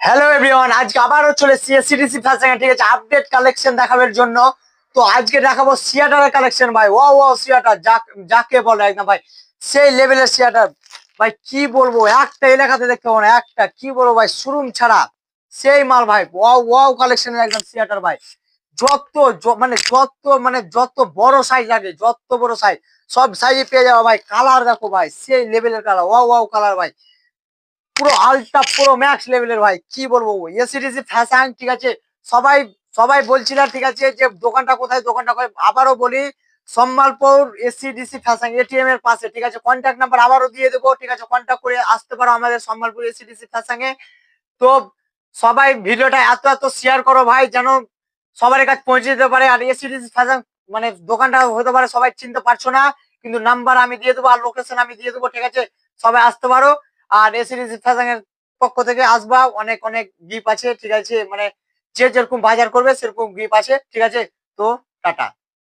Hello everyone, আজকে আবারও চলে সিএসসিডিসি ফ্যাশন ঠিক আছে আপডেট কালেকশন দেখাবার জন্য। তো আজকে দেখাবো সিয়াটারের কালেকশন ভাই। ওয়াও ওয়াও সিয়াটার যাকে বলে একদম ভাই সেই লেভেলের সিয়াটার ভাই। কি বলবো, একটা এলাকাতে দেখতে পাবো না, একটা কি বলবো ভাই, শোরুম ছাড়া সেই মাল ভাই। ওয়াও ওয়াও কালেকশনের একদম সিয়াটার ভাই। যত বড় সাইজ লাগে, যত বড় সাইজ সব সাইজে পেয়ে যাবো ভাই। কালার দেখো ভাই, সেই লেভেলের কালার, ওয়াও ওয়াও কালার ভাই। পুরো আলট্রা পুরো ম্যাক্স লেভেলের ভাই, কি বলবো এসিডিসি ফ্যাশন ঠিক আছে। সবাই সবাই বলছিল ঠিক আছে যে দোকানটা কোথায়, দোকানটা কোথায়। আবারও বলি, সম্বলপুর এসিডিসি ফ্যাশন এটিএম এর পাশে ঠিক আছে। কন্ট্যাক্ট নাম্বার আবারও দিয়ে দেবো ঠিক আছে, কন্ট্যাক্ট করে আসতে পারো আমাদের সম্বলপুর এসিডিসি ফ্যাশনে। তো সবাই ভিডিওটা এত এত শেয়ার করো ভাই, যেন সবার কাছে পৌঁছে যেতে পারে। আর এসিডিসি ফ্যাশন মানে দোকানটা হতে পারে সবাই চিনতে পারছো না, কিন্তু নাম্বার আমি দিয়ে দেবো আর লোকেশন আমি দিয়ে দেবো ঠিক আছে, সবাই আসতে পারো। আর এসিডিসি ফ্যাশন এর পক্ষ থেকে আসবা, অনেক অনেক গিফট আছে ঠিক আছে, মানে যে যেরকম বাজার করবে সেরকম গিফট আছে ঠিক আছে। তো টাটা।